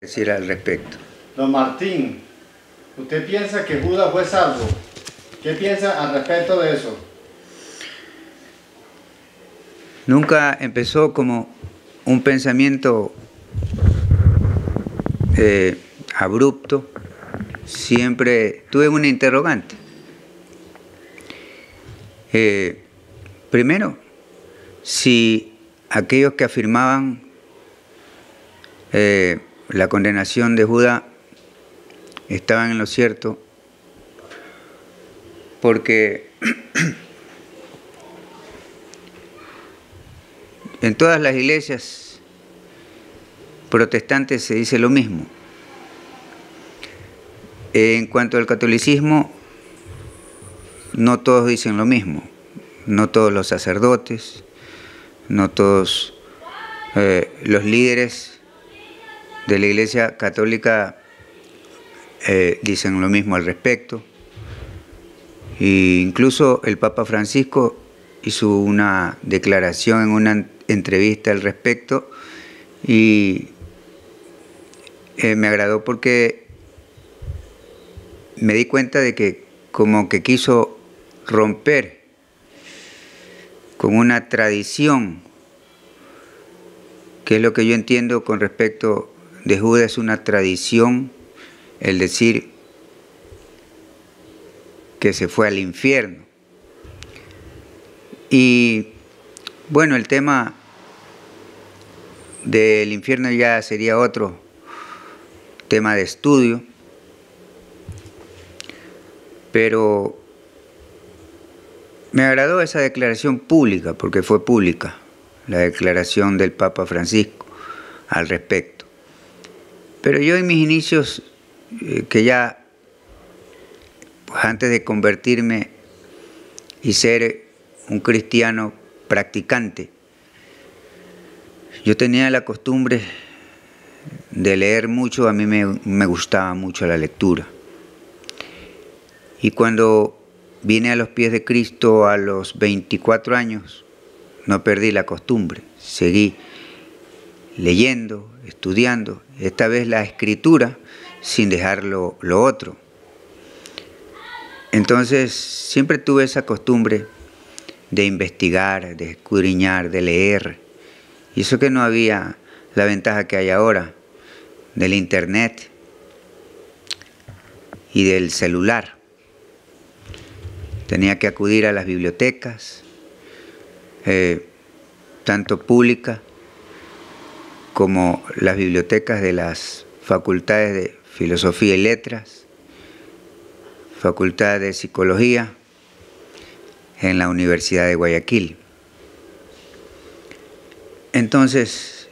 Decir al respecto. Don Martín, ¿usted piensa que Judas fue salvo? ¿Qué piensa al respecto de eso? Nunca empezó como un pensamiento abrupto, siempre tuve una interrogante. Primero, si aquellos que afirmaban la condenación de Judas estaban en lo cierto, porque en todas las iglesias protestantes se dice lo mismo. En cuanto al catolicismo, no todos dicen lo mismo, no todos los sacerdotes, no todos los líderes de la Iglesia Católica dicen lo mismo al respecto. E incluso el Papa Francisco hizo una declaración en una entrevista al respecto y me agradó porque me di cuenta de que como que quiso romper con una tradición, que es lo que yo entiendo con respecto de Judas, es una tradición el decir que se fue al infierno. Y bueno, el tema del infierno ya sería otro tema de estudio, pero me agradó esa declaración pública, porque fue pública, la declaración del Papa Francisco al respecto. Pero yo en mis inicios, que ya pues antes de convertirme y ser un cristiano practicante, yo tenía la costumbre de leer mucho, a mí me gustaba mucho la lectura. Y cuando vine a los pies de Cristo a los 24 años, no perdí la costumbre, seguí leyendo, estudiando, esta vez la escritura sin dejar lo otro. Entonces siempre tuve esa costumbre de investigar, de escudriñar, de leer. Y eso que no había la ventaja que hay ahora del internet y del celular. Tenía que acudir a las bibliotecas, tanto públicas como las bibliotecas de las facultades de Filosofía y Letras, Facultad de Psicología en la Universidad de Guayaquil. Entonces,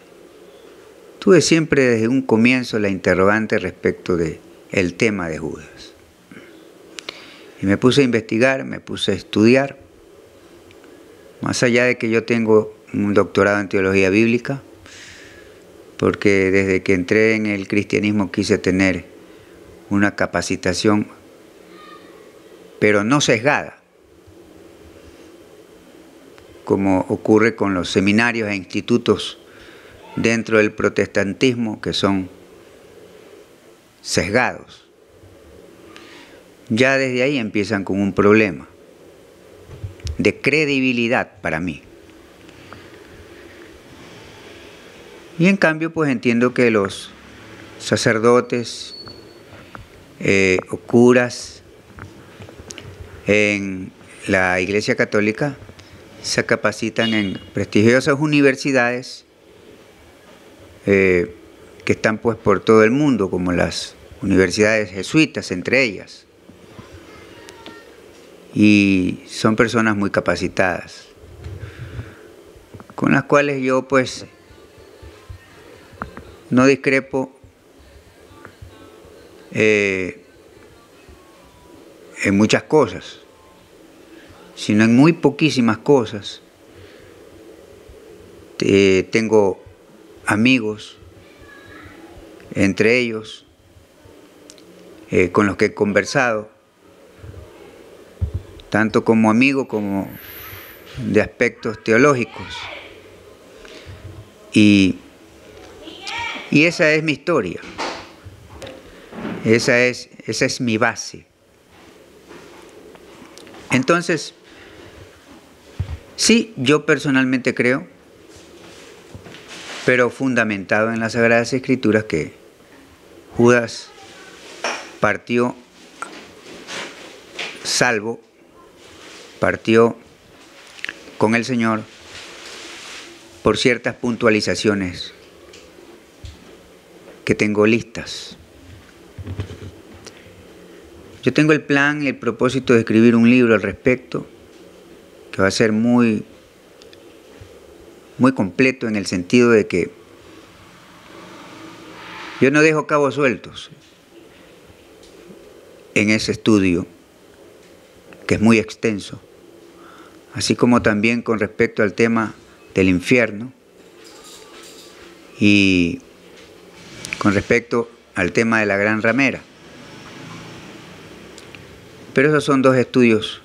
tuve siempre desde un comienzo la interrogante respecto del tema de Judas. Y me puse a investigar, me puse a estudiar, más allá de que yo tengo un doctorado en teología bíblica, porque desde que entré en el cristianismo quise tener una capacitación, pero no sesgada, como ocurre con los seminarios e institutos dentro del protestantismo que son sesgados. Ya desde ahí empiezan con un problema de credibilidad para mí. Y en cambio, pues entiendo que los sacerdotes o curas en la Iglesia Católica se capacitan en prestigiosas universidades que están pues por todo el mundo, como las universidades jesuitas, entre ellas. Y son personas muy capacitadas, con las cuales yo pues no discrepo en muchas cosas, sino en muy poquísimas cosas. Tengo amigos, entre ellos, con los que he conversado, tanto como amigo como de aspectos teológicos. Y Y esa es mi historia. Esa es mi base. Entonces, sí, yo personalmente creo, pero fundamentado en las Sagradas Escrituras, que Judas partió salvo, partió con el Señor por ciertas puntualizaciones que tengo listas. Yo tengo el plan y el propósito de escribir un libro al respecto, que va a ser muy completo, en el sentido de que yo no dejo cabos sueltos en ese estudio, que es muy extenso, así como también con respecto al tema del infierno y con respecto al tema de la gran ramera. Pero esos son dos estudios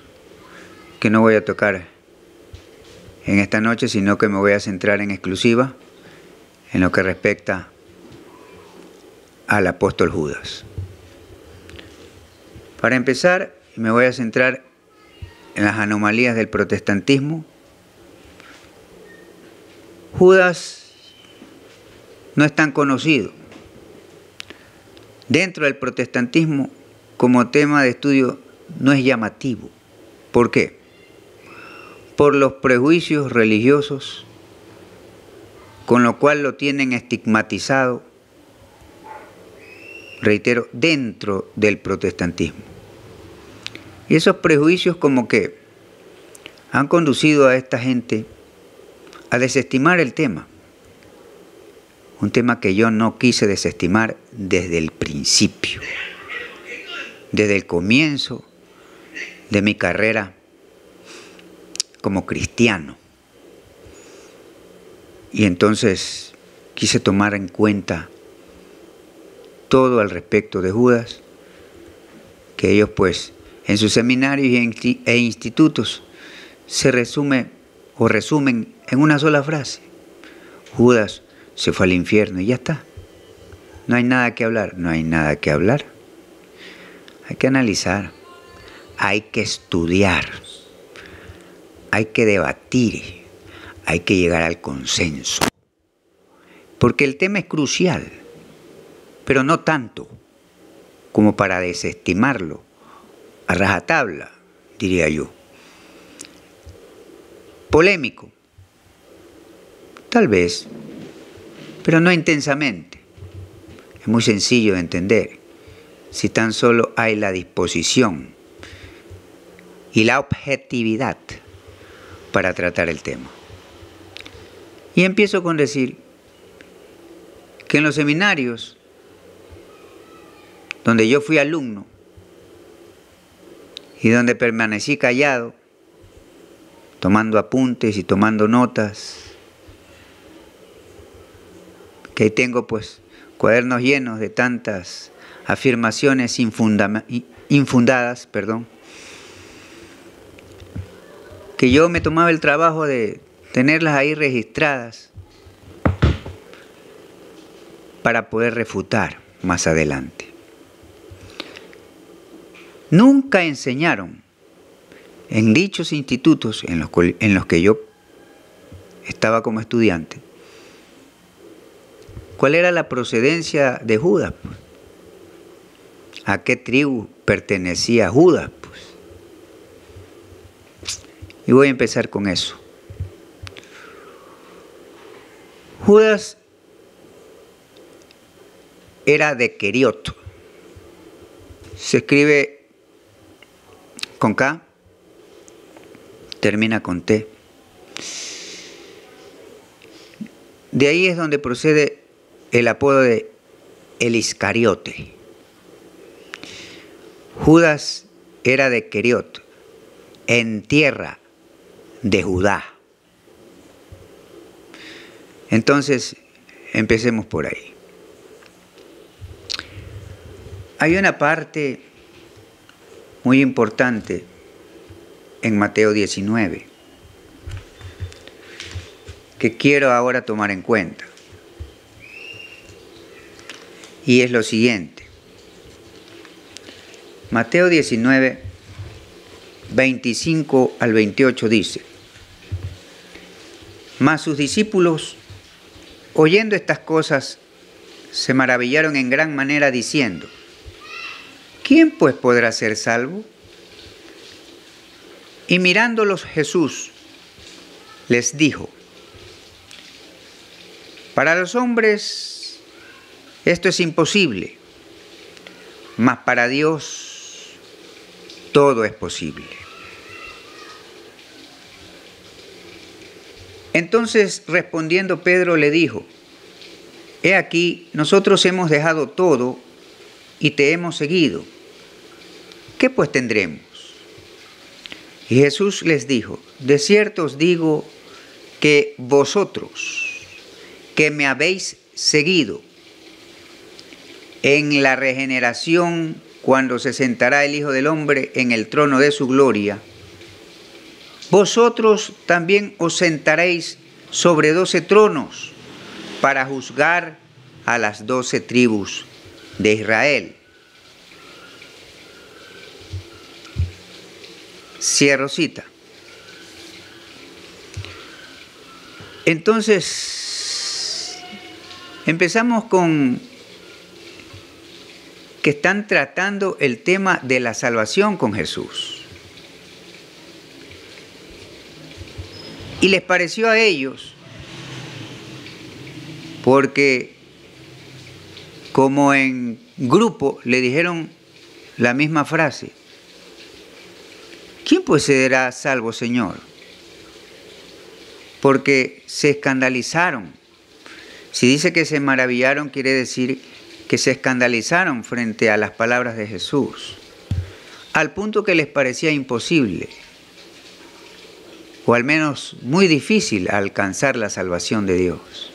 que no voy a tocar en esta noche, sino que me voy a centrar en exclusiva en lo que respecta al apóstol Judas. Para empezar, me voy a centrar en las anomalías del protestantismo. Judas no es tan conocido dentro del protestantismo como tema de estudio. No es llamativo. ¿Por qué? Por los prejuicios religiosos, con lo cual lo tienen estigmatizado, reitero, dentro del protestantismo. Y esos prejuicios como que han conducido a esta gente a desestimar el tema. Un tema que yo no quise desestimar desde el principio, desde el comienzo de mi carrera como cristiano. Y entonces quise tomar en cuenta todo al respecto de Judas, que ellos pues en sus seminarios e institutos se resumen en una sola frase: Judas se fue al infierno y ya está. No hay nada que hablar, no hay nada que hablar. Hay que analizar, hay que estudiar, hay que debatir, hay que llegar al consenso. Porque el tema es crucial, pero no tanto como para desestimarlo a rajatabla, diría yo. Polémico, tal vez, pero no intensamente. Es muy sencillo de entender, si tan solo hay la disposición y la objetividad para tratar el tema. Y empiezo con decir que en los seminarios donde yo fui alumno y donde permanecí callado, tomando apuntes y tomando notas, que ahí tengo pues cuadernos llenos de tantas afirmaciones infundadas, que yo me tomaba el trabajo de tenerlas ahí registradas para poder refutar más adelante. Nunca enseñaron en dichos institutos en los que yo estaba como estudiante cuál era la procedencia de Judas, pues. ¿A qué tribu pertenecía Judas? Pues. Y voy a empezar con eso. Judas era de Queriot. Se escribe con K, termina con T. De ahí es donde procede el apodo de el Iscariote. Judas era de Queriot, en tierra de Judá. Entonces, empecemos por ahí. Hay una parte muy importante en Mateo 19 que quiero ahora tomar en cuenta. y es lo siguiente. Mateo 19, 25 al 28 dice: Mas sus discípulos, oyendo estas cosas, se maravillaron en gran manera diciendo: ¿Quién pues podrá ser salvo? Y mirándolos Jesús les dijo: Para los hombres esto es imposible, mas para Dios todo es posible. Entonces respondiendo Pedro le dijo: He aquí, nosotros hemos dejado todo y te hemos seguido. ¿Qué pues tendremos? Y Jesús les dijo: De cierto os digo que vosotros, que me habéis seguido, en la regeneración, cuando se sentará el Hijo del Hombre en el trono de su gloria, vosotros también os sentaréis sobre 12 tronos para juzgar a las 12 tribus de Israel. Cierro cita. Entonces, empezamos con que están tratando el tema de la salvación con Jesús. Y les pareció a ellos, porque como en grupo le dijeron la misma frase: ¿Quién pues será salvo, Señor? Porque se escandalizaron. Si dice que se maravillaron, quiere decir que se escandalizaron frente a las palabras de Jesús, al punto que les parecía imposible, o al menos muy difícil, alcanzar la salvación de Dios.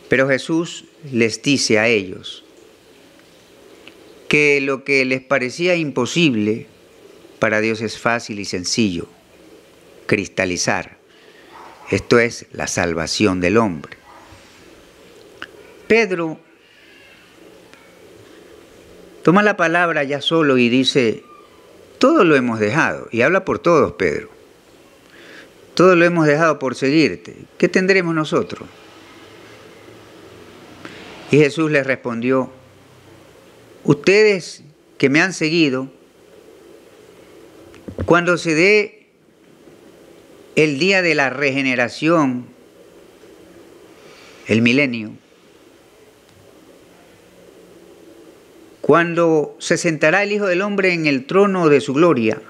Pero Jesús les dice a ellos que lo que les parecía imposible, para Dios es fácil y sencillo: cristalizar. Esto es la salvación del hombre. Pedro toma la palabra ya solo y dice: todo lo hemos dejado. Y habla por todos, Pedro. Todo lo hemos dejado por seguirte. ¿Qué tendremos nosotros? Y Jesús les respondió: ustedes que me han seguido, cuando se dé el día de la regeneración, el milenio, cuando se sentará el Hijo del Hombre en el trono de su gloria,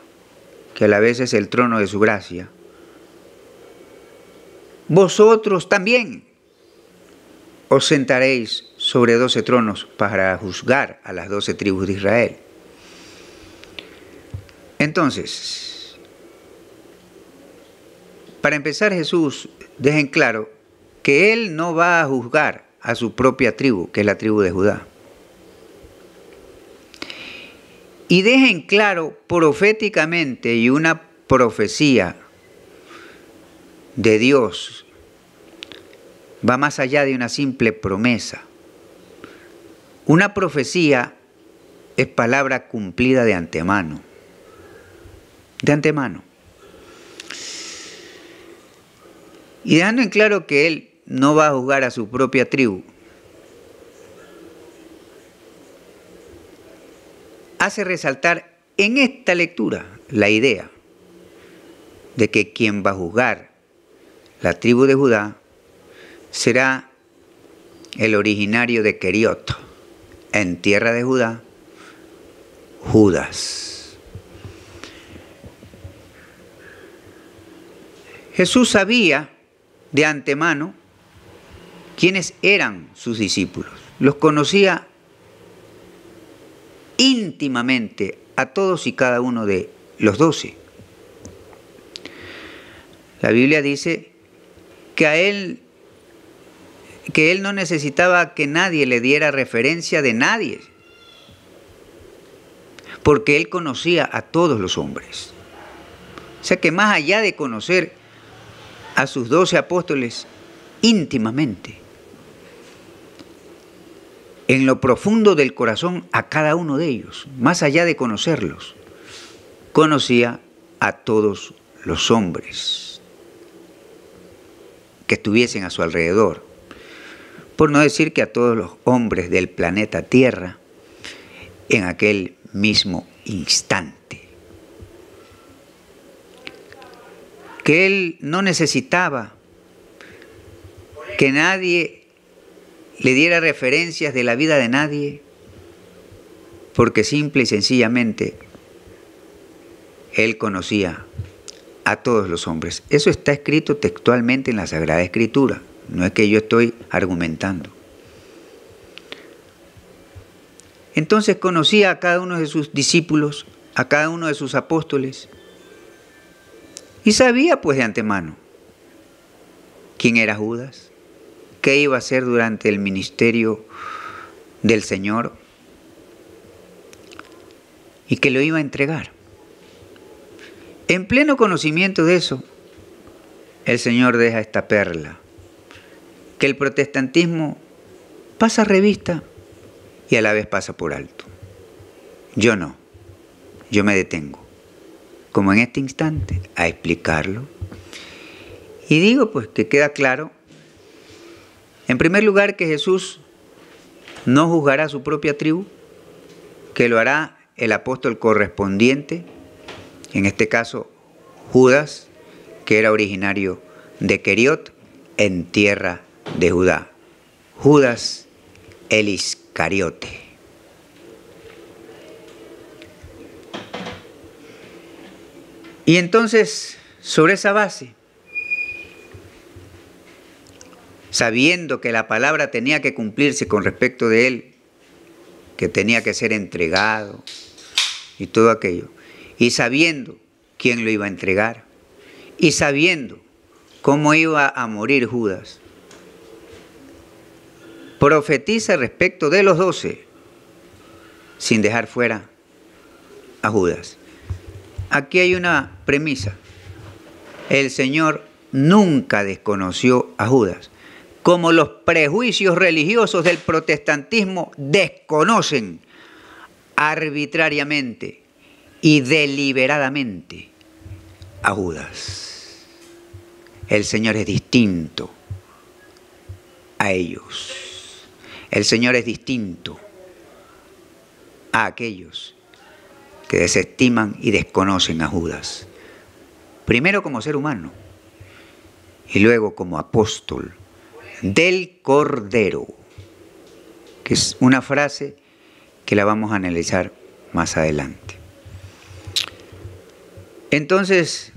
que a la vez es el trono de su gracia, vosotros también os sentaréis sobre 12 tronos para juzgar a las 12 tribus de Israel. Entonces, para empezar, Jesús deja en claro que Él no va a juzgar a su propia tribu, que es la tribu de Judá. Y deja en claro proféticamente, y una profecía de Dios va más allá de una simple promesa. Una profecía es palabra cumplida de antemano. De antemano. Y dejando en claro que Él no va a juzgar a su propia tribu, hace resaltar en esta lectura la idea de que quien va a juzgar la tribu de Judá será el originario de Queriot, en tierra de Judá, Judas. Jesús sabía de antemano quiénes eran sus discípulos. Los conocía íntimamente a todos y cada uno de los 12. La Biblia dice que él no necesitaba que nadie le diera referencia de nadie, porque él conocía a todos los hombres. O sea que más allá de conocer a sus 12 apóstoles íntimamente, en lo profundo del corazón a cada uno de ellos, más allá de conocerlos. Conocía a todos los hombres que estuviesen a su alrededor, por no decir que a todos los hombres del planeta Tierra en aquel mismo instante. Que él no necesitaba que nadie le diera referencias de la vida de nadie, porque simple y sencillamente él conocía a todos los hombres. Eso está escrito textualmente en la Sagrada Escritura, no es que yo estoy argumentando. Entonces conocía a cada uno de sus discípulos, a cada uno de sus apóstoles, y sabía pues de antemano quién era Judas, qué iba a hacer durante el ministerio del Señor y que lo iba a entregar. En pleno conocimiento de eso, el Señor deja esta perla, que el protestantismo pasa revista y a la vez pasa por alto. Yo no, yo me detengo, como en este instante, a explicarlo. Y digo pues que queda claro, en primer lugar, que Jesús no juzgará a su propia tribu, que lo hará el apóstol correspondiente, en este caso Judas, que era originario de Queriot, en tierra de Judá. Judas el Iscariote. Y entonces, sobre esa base, sabiendo que la palabra tenía que cumplirse con respecto de él, que tenía que ser entregado y todo aquello, y sabiendo quién lo iba a entregar, y sabiendo cómo iba a morir Judas, profetiza respecto de los 12, sin dejar fuera a Judas. Aquí hay una premisa. El Señor nunca desconoció a Judas, como los prejuicios religiosos del protestantismo desconocen arbitrariamente y deliberadamente a Judas. El Señor es distinto a ellos. El Señor es distinto a aquellos que desestiman y desconocen a Judas. Primero como ser humano y luego como apóstol del Cordero, que es una frase que la vamos a analizar más adelante. Entonces,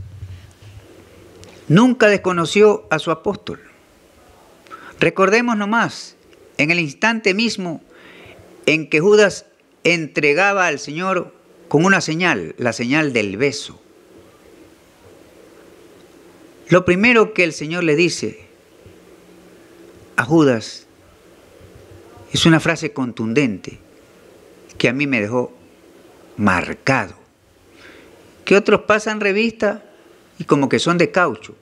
nunca desconoció a su apóstol. Recordemos nomás, en el instante mismo en que Judas entregaba al Señor con una señal, la señal del beso. Lo primero que el Señor le dice a Judas es una frase contundente que a mí me dejó marcado, que otros pasan revista y como que son de caucho,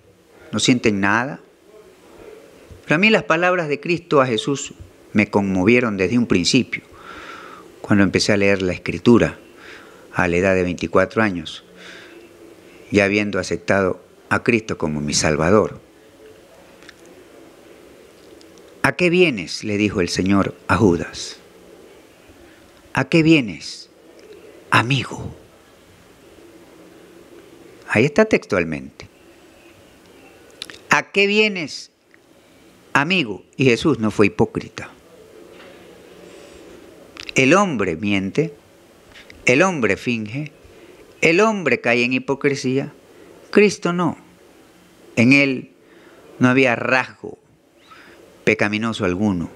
no sienten nada. Pero a mí las palabras de Cristo a Jesús me conmovieron desde un principio, cuando empecé a leer la Escritura a la edad de 24 años, ya habiendo aceptado a Cristo como mi Salvador. ¿A qué vienes?, le dijo el Señor a Judas. ¿A qué vienes, amigo? Ahí está textualmente. ¿A qué vienes, amigo? Y Jesús no fue hipócrita. El hombre miente, el hombre finge, el hombre cae en hipocresía. Cristo no. En él no había rasgo pecaminoso alguno,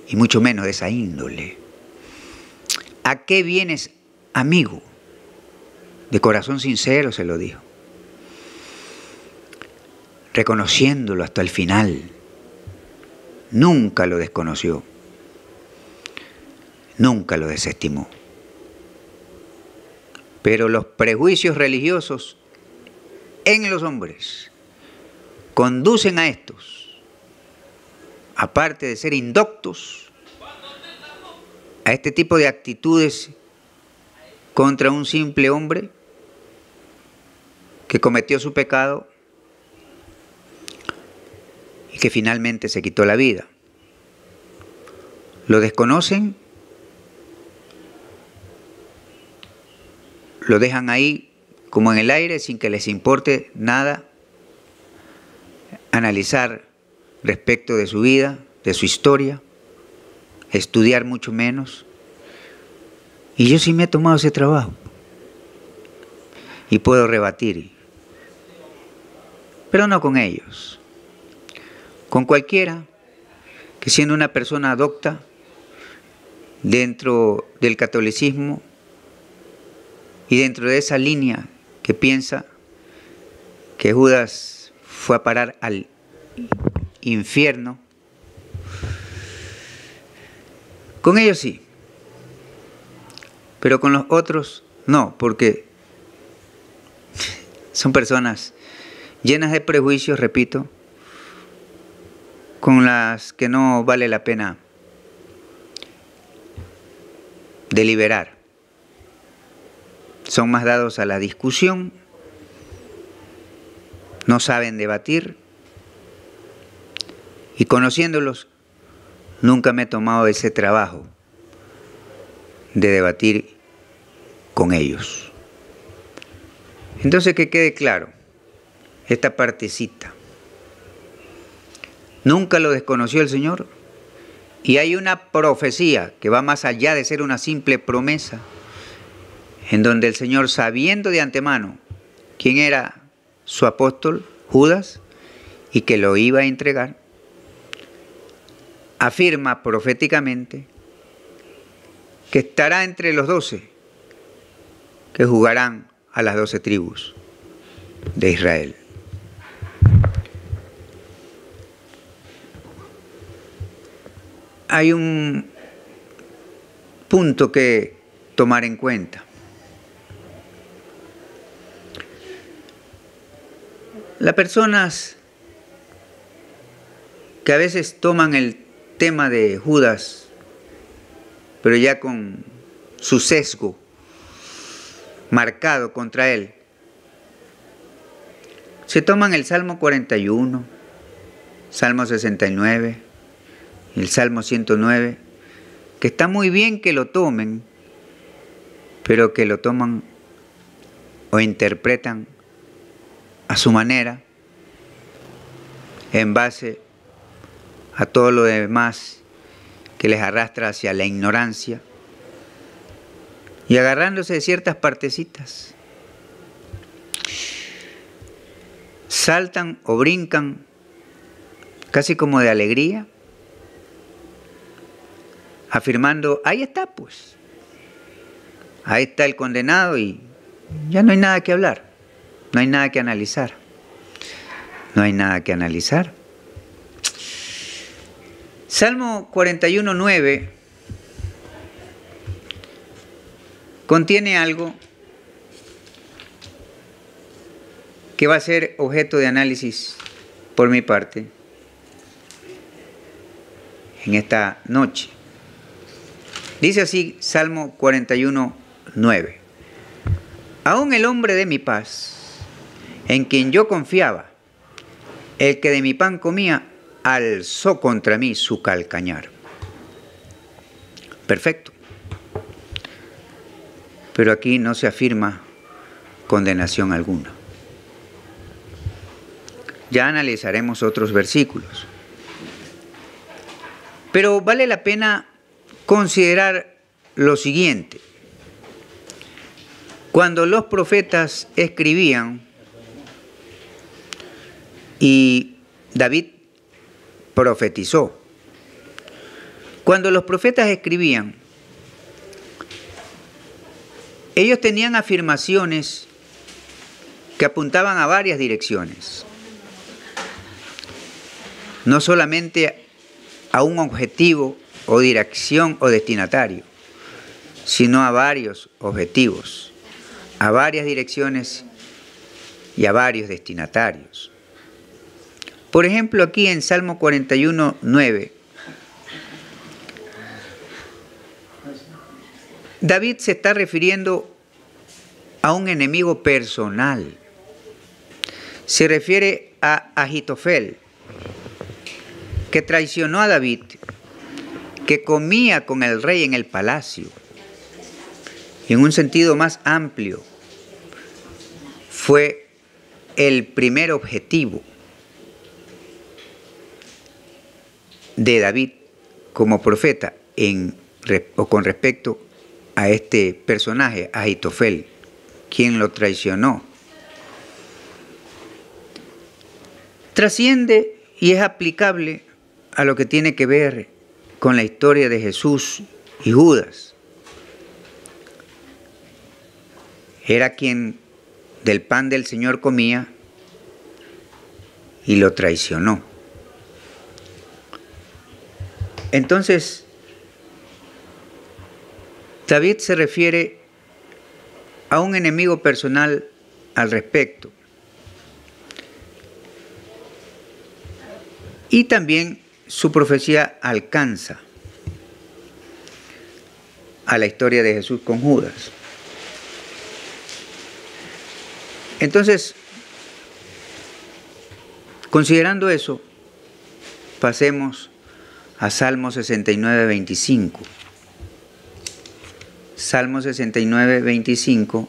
y mucho menos de esa índole. ¿A qué vienes, amigo? De corazón sincero se lo dijo, reconociéndolo hasta el final. Nunca lo desconoció, nunca lo desestimó. Pero los prejuicios religiosos en los hombres conducen a estos, aparte de ser indoctos, a este tipo de actitudes contra un simple hombre que cometió su pecado y que finalmente se quitó la vida. Lo desconocen, lo dejan ahí como en el aire sin que les importe nada analizar respecto de su vida, de su historia, estudiar mucho menos. Y yo sí me he tomado ese trabajo y puedo rebatir, pero no con ellos, con cualquiera que siendo una persona docta dentro del catolicismo y dentro de esa línea que piensa que Judas fue a parar al infierno, con ellos sí, pero con los otros no, porque son personas llenas de prejuicios, repito, con las que no vale la pena deliberar. Son más dados a la discusión, no saben debatir, y conociéndolos, nunca me he tomado ese trabajo de debatir con ellos. Entonces, que quede claro, esta partecita. Nunca lo desconoció el Señor, y hay una profecía que va más allá de ser una simple promesa, en donde el Señor, sabiendo de antemano quién era su apóstol, Judas, y que lo iba a entregar, afirma proféticamente que estará entre los 12 que jugarán a las 12 tribus de Israel. Hay un punto que tomar en cuenta. Las personas que a veces toman el tema de Judas, pero ya con su sesgo marcado contra él, se toman el Salmo 41, Salmo 69, el Salmo 109, que está muy bien que lo tomen, pero que lo toman o interpretan a su manera, en base a todo lo demás que les arrastra hacia la ignorancia, y agarrándose de ciertas partecitas, saltan o brincan casi como de alegría, afirmando, ahí está pues, ahí está el condenado y ya no hay nada que hablar, no hay nada que analizar, no hay nada que analizar. Salmo 41:9 contiene algo que va a ser objeto de análisis por mi parte en esta noche. Dice así Salmo 41:9. Aún el hombre de mi paz, en quien yo confiaba, el que de mi pan comía, alzó contra mí su calcañar. Perfecto. Pero aquí no se afirma condenación alguna. Ya analizaremos otros versículos. Pero vale la pena considerar lo siguiente. Cuando los profetas escribían y David profetizó, cuando los profetas escribían, ellos tenían afirmaciones que apuntaban a varias direcciones, no solamente a un objetivo o dirección o destinatario, sino a varios objetivos, a varias direcciones y a varios destinatarios. Por ejemplo, aquí en Salmo 41:9 David se está refiriendo a un enemigo personal. Se refiere a Ahitofel, que traicionó a David, que comía con el rey en el palacio. Y en un sentido más amplio, fue el primer objetivo de David como profeta con respecto a este personaje, Ahitofel, quien lo traicionó. Trasciende y es aplicable a lo que tiene que ver con la historia de Jesús y Judas. Era quien del pan del Señor comía y lo traicionó. Entonces, David se refiere a un enemigo personal al respecto. Y también su profecía alcanza a la historia de Jesús con Judas. Entonces, considerando eso, pasemos a Salmo 69, 25. Salmo 69, 25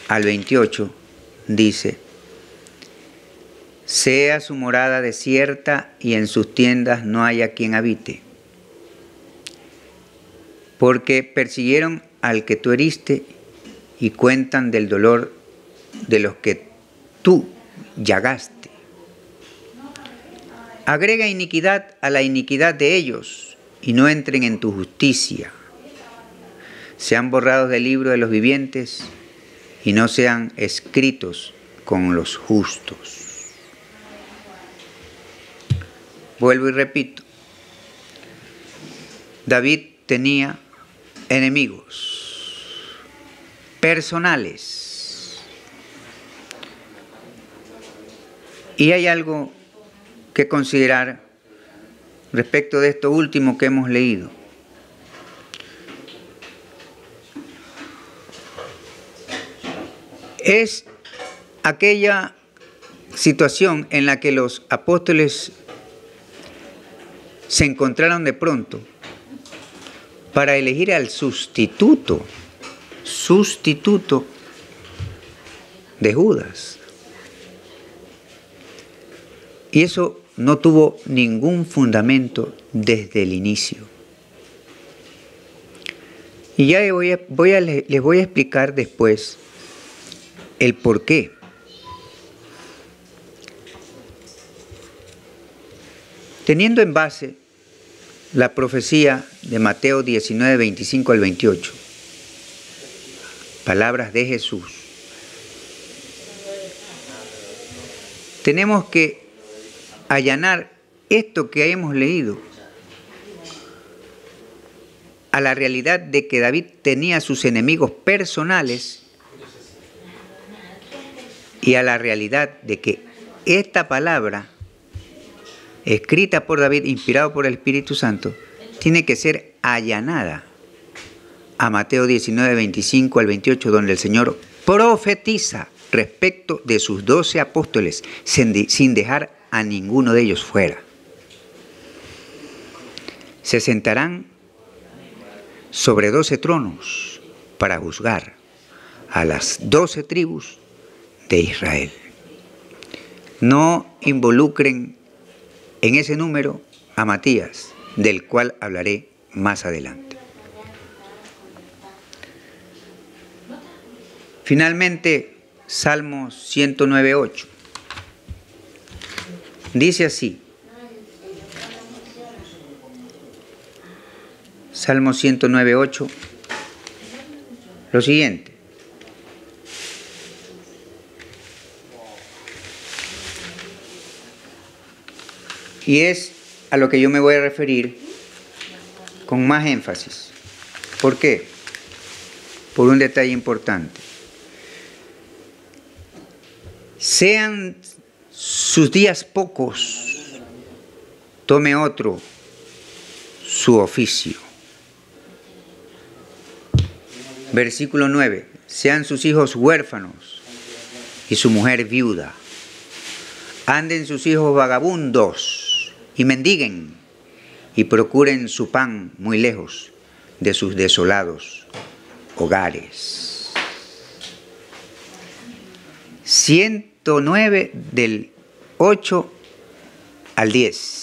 al 28 dice: sea su morada desierta y en sus tiendas no haya quien habite. Porque persiguieron al que tú heriste y cuentan del dolor de los que tú llagaste. Agrega iniquidad a la iniquidad de ellos y no entren en tu justicia. Sean borrados del libro de los vivientes y no sean escritos con los justos. Vuelvo y repito, David tenía enemigos personales. Y hay algo que considerar respecto de esto último que hemos leído. Es aquella situación en la que los apóstoles se encontraron de pronto para elegir al sustituto de Judas. Y eso no tuvo ningún fundamento desde el inicio. Y ya les voy a explicar después el por qué. Teniendo en base la profecía de Mateo 19, 25 al 28, palabras de Jesús, tenemos que allanar esto que hemos leído a la realidad de que David tenía sus enemigos personales y a la realidad de que esta palabra escrita por David, inspirado por el Espíritu Santo, tiene que ser allanada a Mateo 19, 25 al 28, donde el Señor profetiza respecto de sus 12 apóstoles, sin dejar a ninguno de ellos fuera. Se sentarán sobre 12 tronos para juzgar a las 12 tribus de Israel. No involucren en ese número a Matías, del cual hablaré más adelante. Finalmente, Salmo 109:8. Dice así. Salmo 109:8. Lo siguiente. Y es a lo que yo me voy a referir con más énfasis. ¿Por qué? Por un detalle importante. Sean sus días pocos, tome otro su oficio. Versículo 9. Sean sus hijos huérfanos y su mujer viuda. Anden sus hijos vagabundos y mendiguen y procuren su pan muy lejos de sus desolados hogares. 109 del 8 al 10.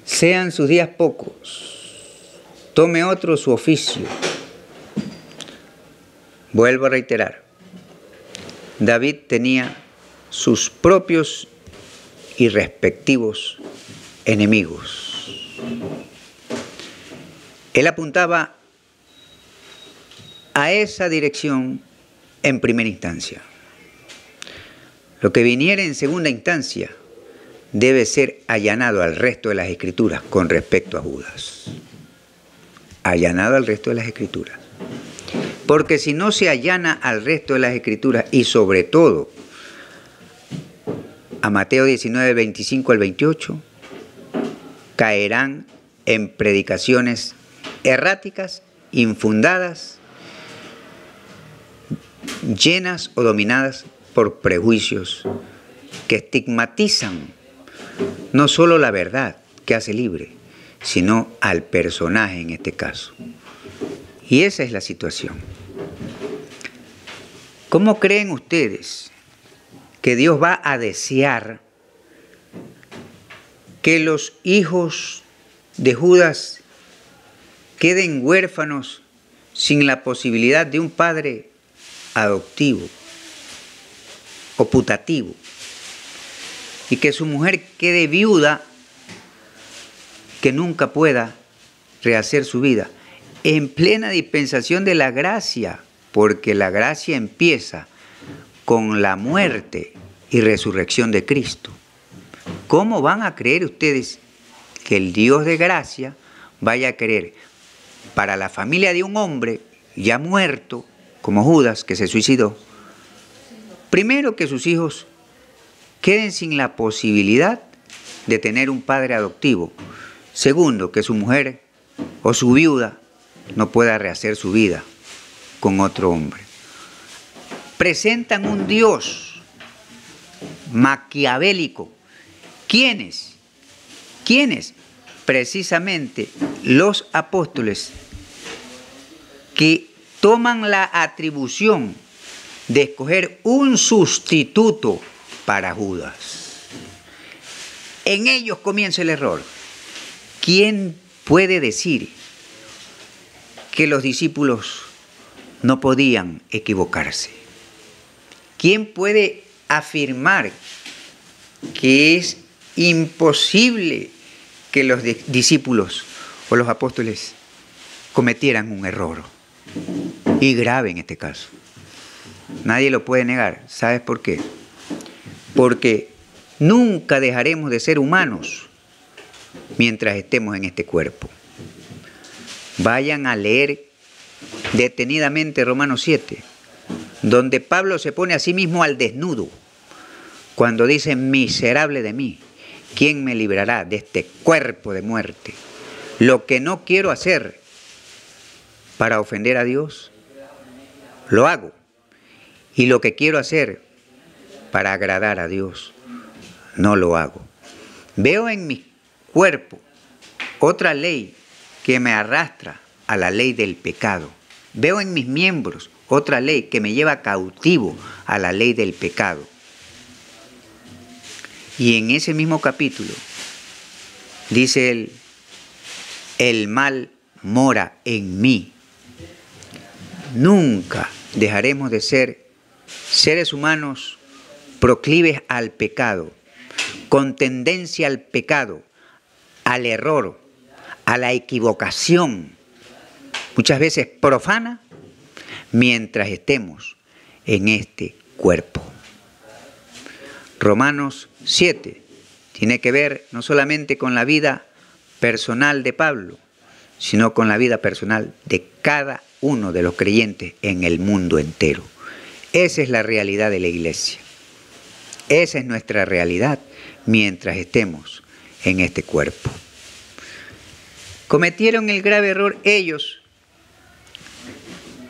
Sean sus días pocos, tome otro su oficio. Vuelvo a reiterar, David tenía sus propios y respectivos enemigos. Él apuntaba a esa dirección en primera instancia. Lo que viniera en segunda instancia debe ser allanado al resto de las Escrituras con respecto a Judas. Allanado al resto de las Escrituras. Porque si no se allana al resto de las Escrituras y sobre todo a Mateo 19, 25 al 28, caerán en predicaciones erráticas, infundadas, llenas o dominadas por prejuicios que estigmatizan no solo la verdad que hace libre, sino al personaje en este caso. Y esa es la situación. ¿Cómo creen ustedes que Dios va a desear que los hijos de Judas queden huérfanos sin la posibilidad de un padre adoptivo o putativo, y que su mujer quede viuda, que nunca pueda rehacer su vida, en plena dispensación de la gracia, porque la gracia empieza con la muerte y resurrección de Cristo? ¿Cómo van a creer ustedes que el Dios de gracia vaya a querer para la familia de un hombre ya muerto, como Judas, que se suicidó, primero que sus hijos queden sin la posibilidad de tener un padre adoptivo, segundo que su mujer o su viuda no pueda rehacer su vida con otro hombre? Presentan un Dios maquiavélico. ¿Quiénes? Precisamente los apóstoles, que toman la atribución de escoger un sustituto para Judas. En ellos comienza el error. ¿Quién puede decir que los discípulos no podían equivocarse? ¿Quién puede afirmar que es imposible que los discípulos o los apóstoles cometieran un error? Y grave en este caso. Nadie lo puede negar. ¿Sabes por qué? Porque nunca dejaremos de ser humanos mientras estemos en este cuerpo. Vayan a leer detenidamente Romanos 7, donde Pablo se pone a sí mismo al desnudo, cuando dice: miserable de mí, ¿quién me librará de este cuerpo de muerte? Lo que no quiero hacer para ofender a Dios, lo hago. Y lo que quiero hacer para agradar a Dios, no lo hago. Veo en mi cuerpo otra ley que me arrastra a la ley del pecado. Veo en mis miembros otra ley que me lleva cautivo a la ley del pecado. Y en ese mismo capítulo dice él: el mal mora en mí. Nunca dejaremos de ser seres humanos proclives al pecado, con tendencia al pecado, al error, a la equivocación, muchas veces profana, mientras estemos en este cuerpo. Romanos 7 tiene que ver no solamente con la vida personal de Pablo, sino con la vida personal de cada uno de los creyentes en el mundo entero. Esa es la realidad de la iglesia. Esa es nuestra realidad mientras estemos en este cuerpo. Cometieron el grave error ellos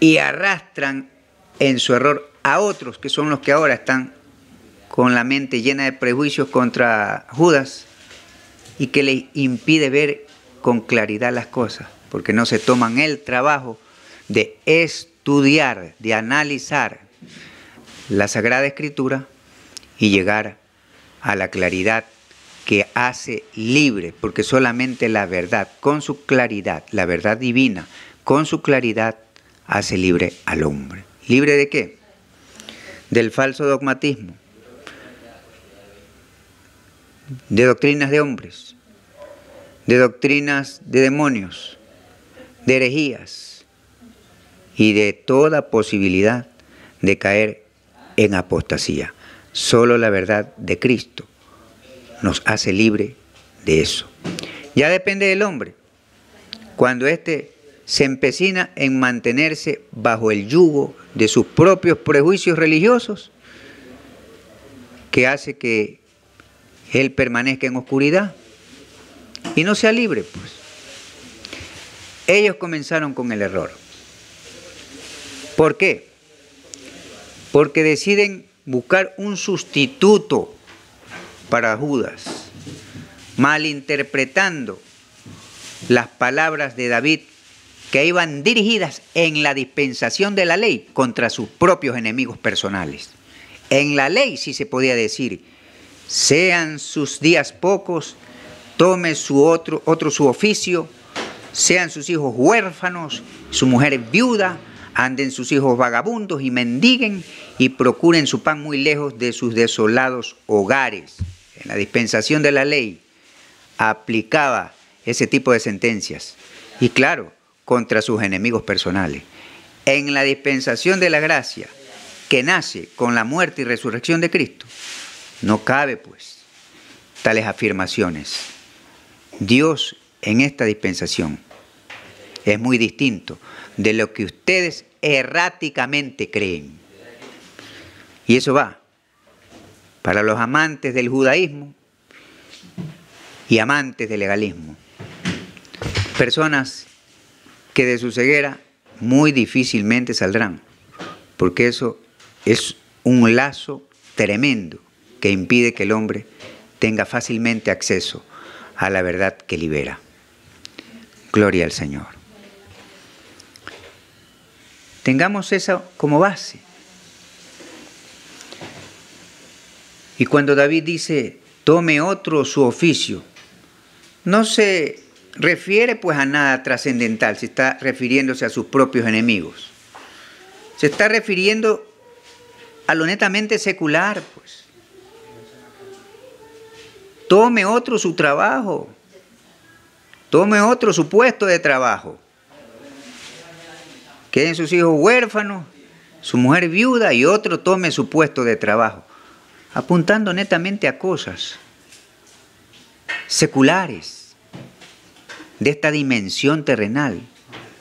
y arrastran en su error a otros, que son los que ahora están con la mente llena de prejuicios contra Judas y que les impide ver con claridad las cosas, porque no se toman el trabajo de estudiar, de analizar la Sagrada Escritura y llegar a la claridad que hace libre, porque solamente la verdad, con su claridad, la verdad divina, con su claridad, hace libre al hombre. ¿Libre de qué? Del falso dogmatismo, de doctrinas de hombres, de doctrinas de demonios, de herejías y de toda posibilidad de caer en apostasía. Solo la verdad de Cristo nos hace libre de eso. Ya depende del hombre. Cuando éste se empecina en mantenerse bajo el yugo de sus propios prejuicios religiosos, que hace que él permanezca en oscuridad y no sea libre, pues. Ellos comenzaron con el error. ¿Por qué? Porque deciden buscar un sustituto para Judas, malinterpretando las palabras de David que iban dirigidas en la dispensación de la ley contra sus propios enemigos personales. En la ley sí se podía decir: sean sus días pocos, tome su otro su oficio, sean sus hijos huérfanos, su mujer viuda, anden sus hijos vagabundos y mendiguen y procuren su pan muy lejos de sus desolados hogares. En la dispensación de la ley aplicaba ese tipo de sentencias y claro, contra sus enemigos personales. En la dispensación de la gracia, que nace con la muerte y resurrección de Cristo, no cabe pues tales afirmaciones. Dios en esta dispensación es muy distinto de lo que ustedes erráticamente creen. Y eso va para los amantes del judaísmo y amantes del legalismo. Personas que de su ceguera muy difícilmente saldrán, porque eso es un lazo tremendo que impide que el hombre tenga fácilmente acceso a la verdad que libera. Gloria al Señor. Tengamos eso como base. Y cuando David dice, tome otro su oficio, no se refiere pues a nada trascendental, se está refiriéndose a sus propios enemigos. Se está refiriendo a lo netamente secular, pues. Tome otro su trabajo, tome otro su puesto de trabajo. Queden sus hijos huérfanos, su mujer viuda y otro tome su puesto de trabajo. Apuntando netamente a cosas seculares de esta dimensión terrenal,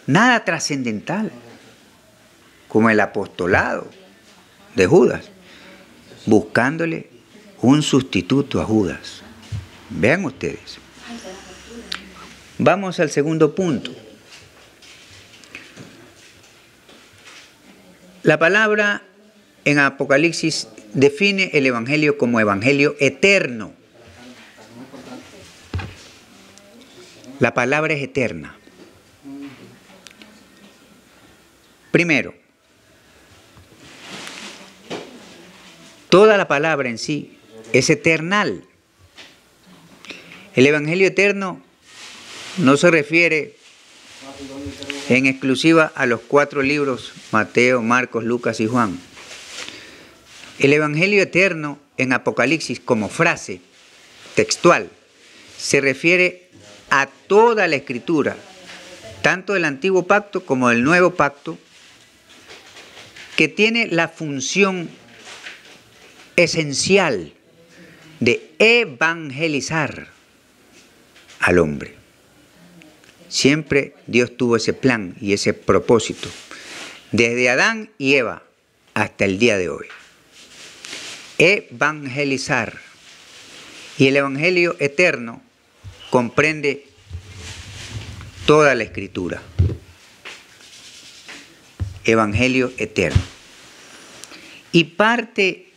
nada trascendental, como el apostolado de Judas, buscándole un sustituto a Judas. Vean ustedes. Vamos al segundo punto. La palabra en Apocalipsis define el Evangelio como Evangelio eterno. La palabra es eterna. Primero, toda la palabra en sí es eternal. El Evangelio eterno no se refiere en exclusiva a los 4 libros, Mateo, Marcos, Lucas y Juan. El Evangelio eterno en Apocalipsis como frase textual se refiere a toda la Escritura, tanto del Antiguo Pacto como del Nuevo Pacto, que tiene la función esencial de evangelizar al hombre. Siempre Dios tuvo ese plan y ese propósito, desde Adán y Eva hasta el día de hoy. Evangelizar. Y el Evangelio eterno comprende toda la Escritura. Evangelio eterno. Y parte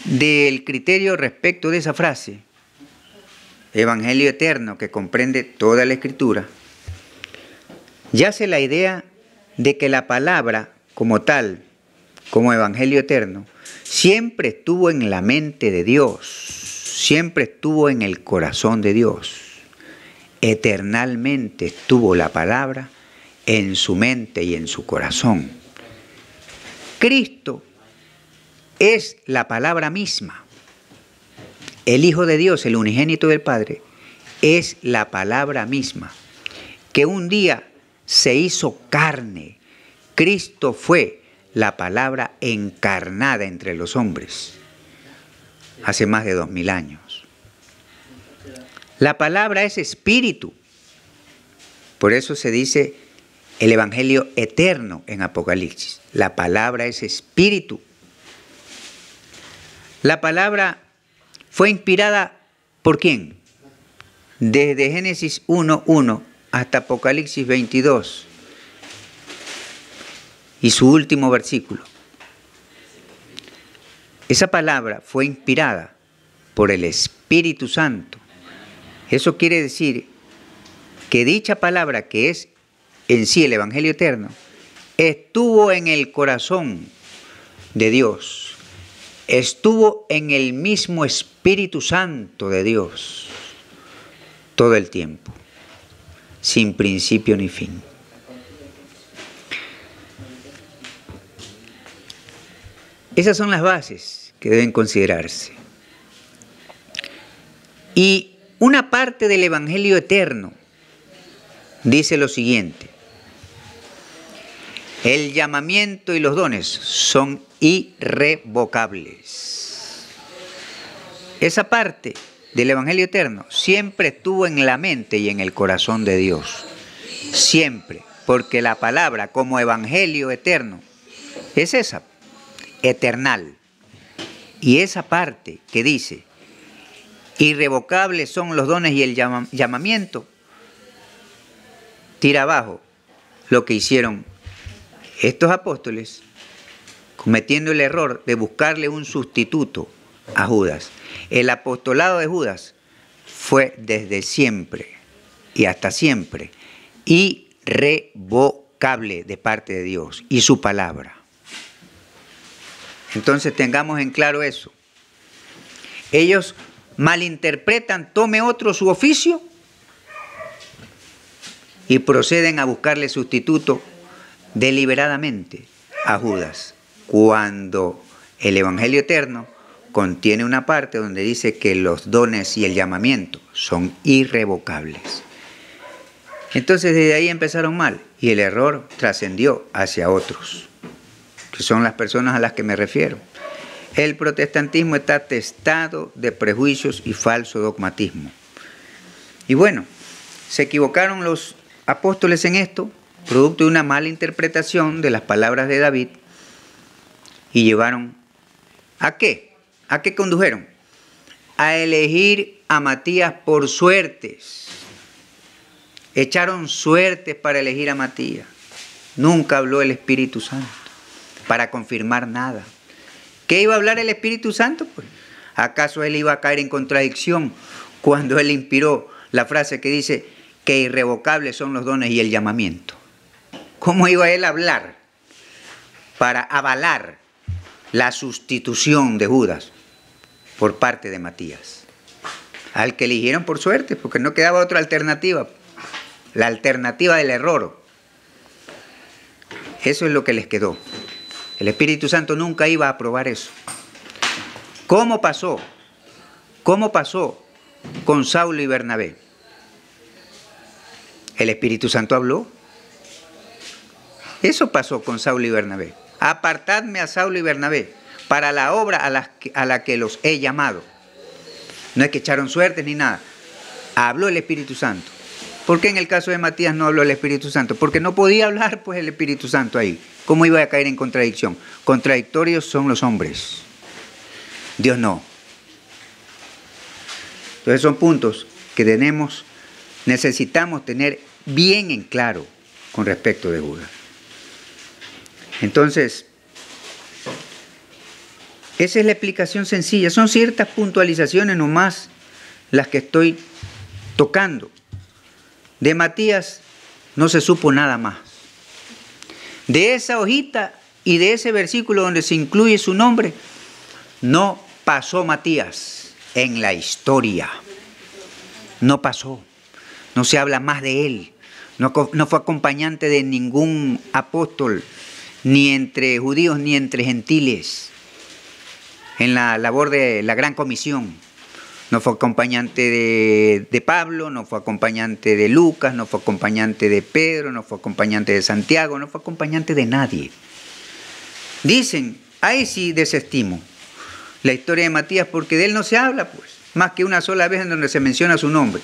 del criterio respecto de esa frase, Evangelio eterno, que comprende toda la Escritura, yace la idea de que la palabra como tal, como Evangelio eterno, siempre estuvo en la mente de Dios, siempre estuvo en el corazón de Dios. Eternalmente estuvo la palabra en su mente y en su corazón. Cristo es la palabra misma. El Hijo de Dios, el unigénito del Padre, es la palabra misma, que un día se hizo carne. Cristo fue la palabra encarnada entre los hombres, hace más de 2000 años. La palabra es espíritu. Por eso se dice el Evangelio eterno en Apocalipsis. La palabra es espíritu. La palabra fue inspirada ¿por quién? Desde Génesis 1:1 hasta Apocalipsis 22 y su último versículo. Esa palabra fue inspirada por el Espíritu Santo. Eso quiere decir que dicha palabra, que es en sí el Evangelio eterno, estuvo en el corazón de Dios, estuvo en el mismo Espíritu Santo de Dios todo el tiempo, sin principio ni fin. Esas son las bases que deben considerarse. Y una parte del Evangelio eterno dice lo siguiente: el llamamiento y los dones son irrevocables. Esa parte del Evangelio eterno siempre estuvo en la mente y en el corazón de Dios. Siempre, porque la palabra como Evangelio eterno es esa, eternal. Y esa parte que dice irrevocables son los dones y el llamamiento, tira abajo lo que hicieron estos apóstoles, cometiendo el error de buscarle un sustituto a Judas. El apostolado de Judas fue desde siempre y hasta siempre irrevocable de parte de Dios y su palabra. Entonces tengamos en claro eso. Ellos malinterpretan, tome otro su oficio y proceden a buscarle sustituto deliberadamente a Judas, cuando el Evangelio eterno contiene una parte donde dice que los dones y el llamamiento son irrevocables. Entonces desde ahí empezaron mal y el error trascendió hacia otros, que son las personas a las que me refiero. El protestantismo está atestado de prejuicios y falso dogmatismo. Y bueno, se equivocaron los apóstoles en esto, producto de una mala interpretación de las palabras de David, y llevaron ¿a qué? ¿A qué condujeron? A elegir a Matías por suertes. Echaron suertes para elegir a Matías. Nunca habló el Espíritu Santo para confirmar nada. ¿Qué iba a hablar el Espíritu Santo? Pues, ¿acaso él iba a caer en contradicción cuando él inspiró la frase que dice que irrevocables son los dones y el llamamiento? ¿Cómo iba él a hablar para avalar la sustitución de Judas por parte de Matías? Al que eligieron por suerte, porque no quedaba otra alternativa. La alternativa del error. Eso es lo que les quedó. El Espíritu Santo nunca iba a aprobar eso. ¿Cómo pasó? ¿Cómo pasó con Saulo y Bernabé? El Espíritu Santo habló. Eso pasó con Saulo y Bernabé. Apartadme a Saulo y Bernabé para la obra a la que los he llamado. No es que echaron suertes ni nada. Habló el Espíritu Santo. ¿Por qué en el caso de Matías no habló el Espíritu Santo? Porque no podía hablar pues el Espíritu Santo ahí. ¿Cómo iba a caer en contradicción? Contradictorios son los hombres. Dios no. Entonces son puntos que tenemos necesitamos tener bien en claro con respecto de Judas. Entonces, esa es la explicación sencilla. Son ciertas puntualizaciones nomás las que estoy tocando. De Matías no se supo nada más. De esa hojita y de ese versículo donde se incluye su nombre, no pasó Matías en la historia. No pasó. No se habla más de él. No fue acompañante de ningún apóstol, ni entre judíos ni entre gentiles, en la labor de la Gran Comisión. No fue acompañante de Pablo, no fue acompañante de Lucas, no fue acompañante de Pedro, no fue acompañante de Santiago, no fue acompañante de nadie. Dicen, ahí sí desestimo la historia de Matías, porque de él no se habla, pues, más que una sola vez en donde se menciona su nombre.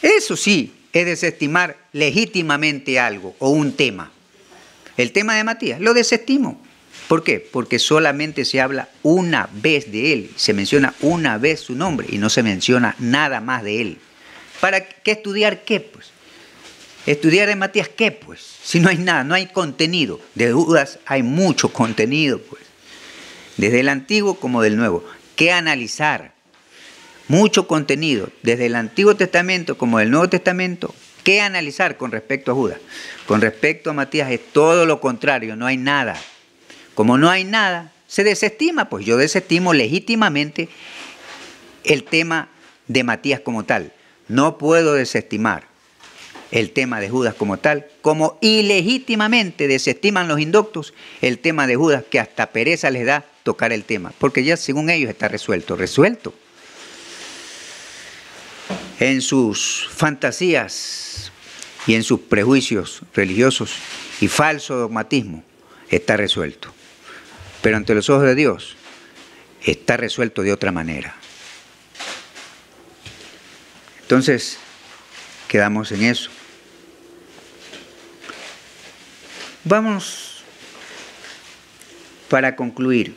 Eso sí es desestimar legítimamente algo o un tema. El tema de Matías lo desestimo. ¿Por qué? Porque solamente se habla una vez de él, se menciona una vez su nombre y no se menciona nada más de él. ¿Para qué estudiar qué, pues? ¿Estudiar de Matías qué, pues? Si no hay nada, no hay contenido. De Judas hay mucho contenido, pues. Desde el Antiguo como del Nuevo. ¿Qué analizar? Mucho contenido, desde el Antiguo Testamento como del Nuevo Testamento. ¿Qué analizar con respecto a Judas? Con respecto a Matías es todo lo contrario, no hay nada. Como no hay nada, se desestima, pues yo desestimo legítimamente el tema de Matías como tal. No puedo desestimar el tema de Judas como tal, como ilegítimamente desestiman los indoctos el tema de Judas, que hasta pereza les da tocar el tema, porque ya según ellos está resuelto. En sus fantasías y en sus prejuicios religiosos y falso dogmatismo está resuelto. Pero ante los ojos de Dios está resuelto de otra manera. Entonces, quedamos en eso. Vamos, para concluir,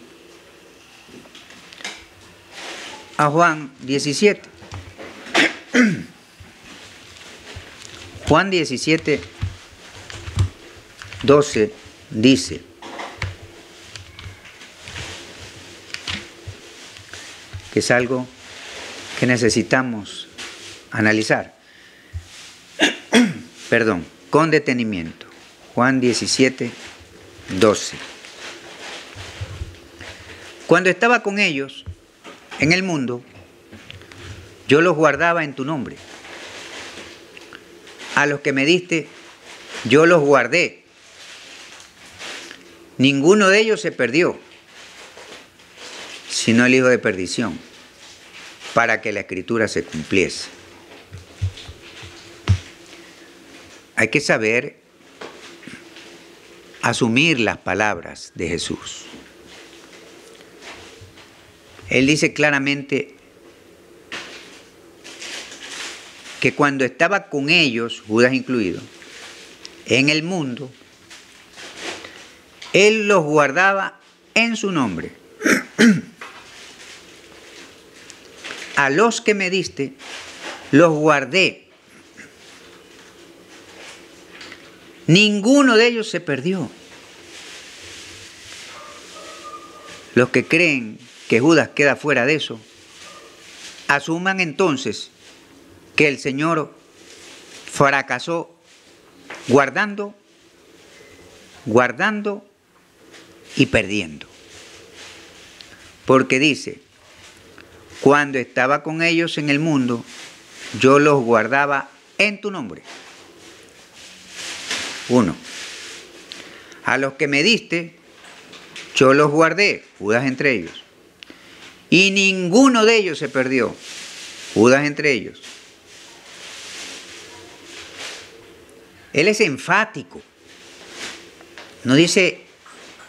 a Juan 17. Juan 17, 12 dice: que es algo que necesitamos analizar, con detenimiento. Juan 17, 12. Cuando estaba con ellos en el mundo, yo los guardaba en tu nombre. A los que me diste, yo los guardé. Ninguno de ellos se perdió, sino el hijo de perdición, para que la Escritura se cumpliese. Hay que saber asumir las palabras de Jesús. Él dice claramente que cuando estaba con ellos, Judas incluido, en el mundo, Él los guardaba en su nombre. A los que me diste, los guardé. Ninguno de ellos se perdió. Los que creen que Judas queda fuera de eso, asuman entonces que el Señor fracasó guardando y perdiendo. Porque dice, cuando estaba con ellos en el mundo, yo los guardaba en tu nombre. 1. A los que me diste, yo los guardé, Judas entre ellos. Y ninguno de ellos se perdió, Judas entre ellos. Él es enfático. No dice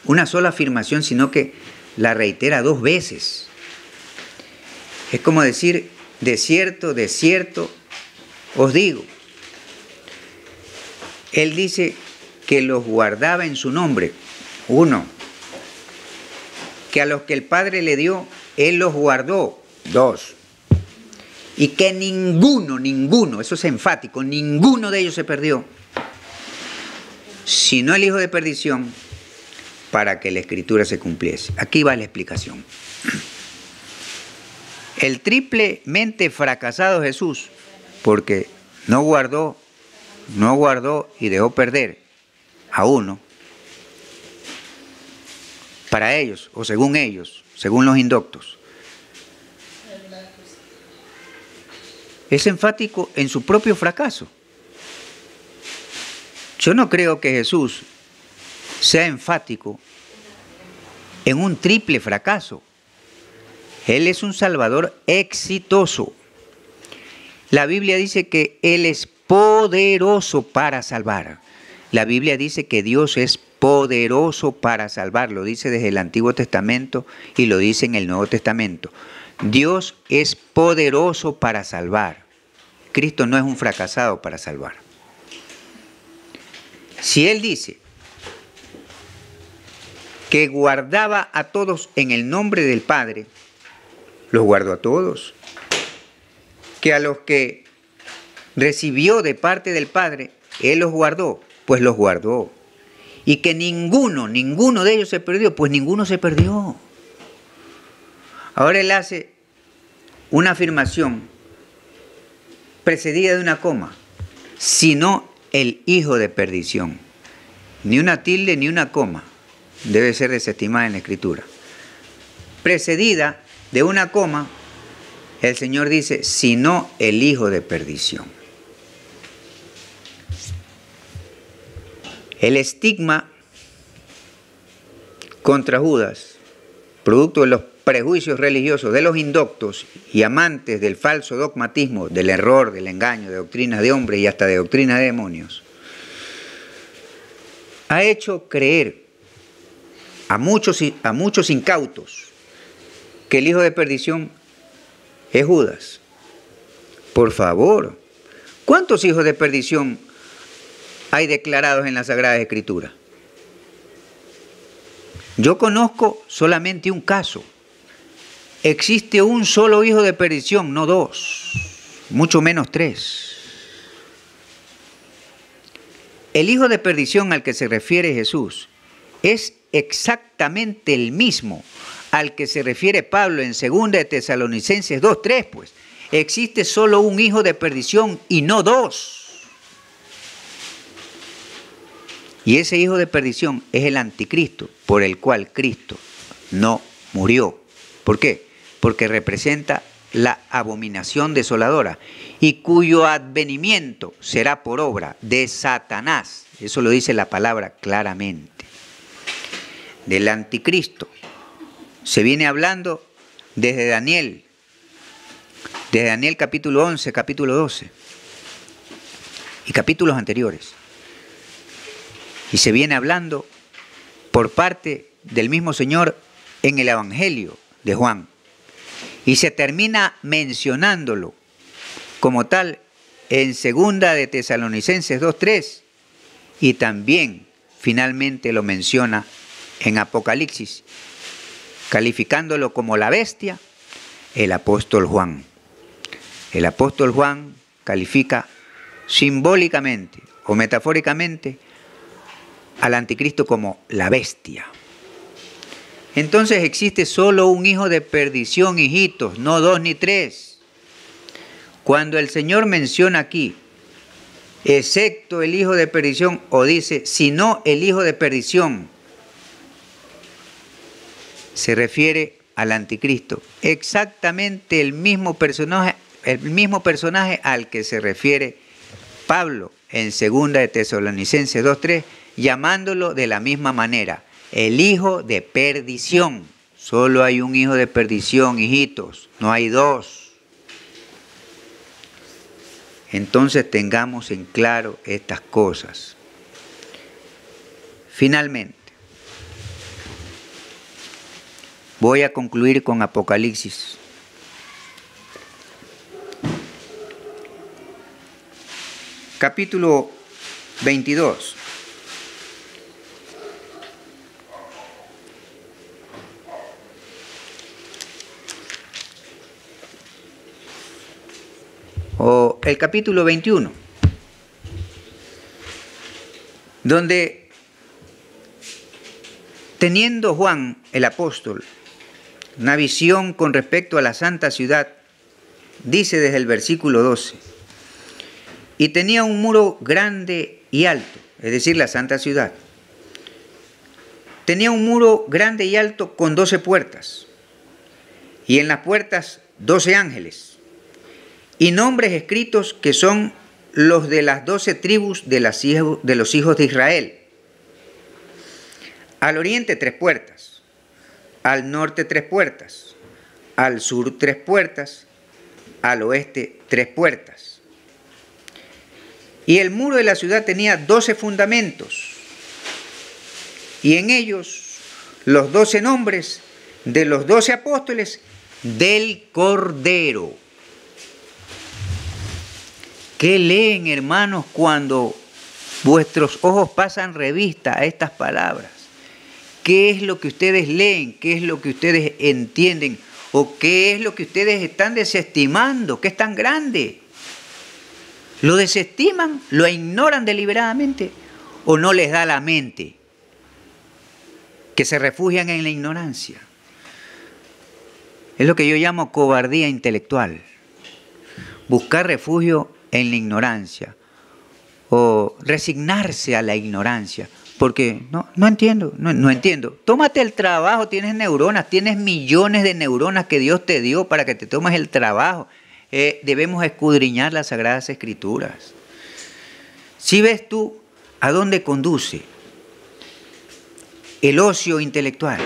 una sola afirmación, sino que la reitera 2 veces. Es como decir, de cierto os digo. Él dice que los guardaba en su nombre. 1. Que a los que el Padre le dio, Él los guardó. 2. y que ninguno, eso es enfático, ninguno de ellos se perdió, sino el hijo de perdición, para que la escritura se cumpliese. Aquí va la explicación. El triplemente fracasado Jesús, porque no guardó y dejó perder a uno, para ellos, o según ellos, según los indoctos. Es enfático en su propio fracaso. Yo no creo que Jesús sea enfático en un triple fracaso. Él es un Salvador exitoso. La Biblia dice que Él es poderoso para salvar. La Biblia dice que Dios es poderoso para salvar. Lo dice desde el Antiguo Testamento y lo dice en el Nuevo Testamento. Dios es poderoso para salvar. Cristo no es un fracasado para salvar. Si Él dice que guardaba a todos en el nombre del Padre, los guardó a todos. Que a los que recibió de parte del Padre, Él los guardó, pues los guardó. Y que ninguno de ellos se perdió, pues ninguno se perdió. Ahora Él hace una afirmación precedida de una coma, sino el hijo de perdición. Ni una tilde ni una coma debe ser desestimada en la Escritura. Precedida de una coma, el Señor dice, sino el hijo de perdición. El estigma contra Judas, producto de los prejuicios religiosos de los indoctos y amantes del falso dogmatismo, del error, del engaño, de doctrinas de hombres y hasta de doctrinas de demonios, ha hecho creer a muchos incautos que el hijo de perdición es Judas. Por favor, ¿cuántos hijos de perdición hay declarados en la Sagrada Escritura? Yo conozco solamente un caso. Existe un solo hijo de perdición, no dos, mucho menos tres. El hijo de perdición al que se refiere Jesús es exactamente el mismo al que se refiere Pablo en 2 de Tesalonicenses 2:3, pues. Existe solo un hijo de perdición y no dos. Y ese hijo de perdición es el anticristo, por el cual Cristo no murió. ¿Por qué? Porque representa la abominación desoladora y cuyo advenimiento será por obra de Satanás. Eso lo dice la palabra claramente. Del anticristo se viene hablando desde Daniel capítulo 11, capítulo 12 y capítulos anteriores. Y se viene hablando por parte del mismo Señor en el Evangelio de Juan. Y se termina mencionándolo como tal en 2 de Tesalonicenses 2:3 y también finalmente lo menciona en Apocalipsis, calificándolo como la bestia, el apóstol Juan. El apóstol Juan califica simbólicamente o metafóricamente al anticristo como la bestia. Entonces existe solo un hijo de perdición, hijitos, no dos ni tres. Cuando el Señor menciona aquí, excepto el hijo de perdición, o dice, sino el hijo de perdición, se refiere al anticristo. Exactamente el mismo personaje al que se refiere Pablo en 2 de Tesalonicenses 2:3, llamándolo de la misma manera. El hijo de perdición. Solo hay un hijo de perdición, hijitos. No hay dos. Entonces tengamos en claro estas cosas. Finalmente, voy a concluir con Apocalipsis. Capítulo 22. o el capítulo 21, donde teniendo Juan el apóstol una visión con respecto a la santa ciudad, dice desde el versículo 12, y tenía un muro grande y alto, es decir, la santa ciudad. Tenía un muro grande y alto con 12 puertas, y en las puertas 12 ángeles, y nombres escritos que son los de las 12 tribus de los hijos de Israel. Al oriente 3 puertas, al norte 3 puertas, al sur 3 puertas, al oeste 3 puertas. Y el muro de la ciudad tenía 12 fundamentos, y en ellos los 12 nombres de los 12 apóstoles del Cordero. ¿Qué leen, hermanos, cuando vuestros ojos pasan revista a estas palabras? ¿Qué es lo que ustedes leen? ¿Qué es lo que ustedes entienden? ¿O qué es lo que ustedes están desestimando? ¿Qué es tan grande? ¿Lo desestiman? ¿Lo ignoran deliberadamente? ¿O no les da la mente? Que se refugian en la ignorancia. Es lo que yo llamo cobardía intelectual. Buscar refugio en la ignorancia. O resignarse a la ignorancia. Porque no entiendo. Tómate el trabajo, tienes neuronas, tienes millones de neuronas que Dios te dio para que te tomes el trabajo. Debemos escudriñar las Sagradas Escrituras. Si ves tú a dónde conduce el ocio intelectual,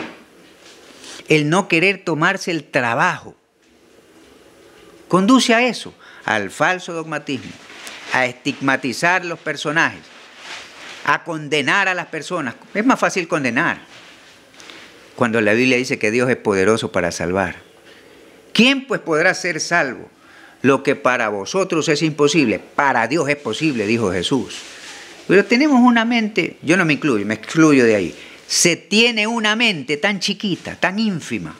el no querer tomarse el trabajo, conduce a eso, al falso dogmatismo, a estigmatizar los personajes, a condenar a las personas. Es más fácil condenar cuando la Biblia dice que Dios es poderoso para salvar. ¿Quién pues podrá ser salvo? Lo que para vosotros es imposible, para Dios es posible, dijo Jesús. Pero tenemos una mente, yo no me incluyo, me excluyo de ahí. Se tiene una mente tan chiquita, tan ínfima,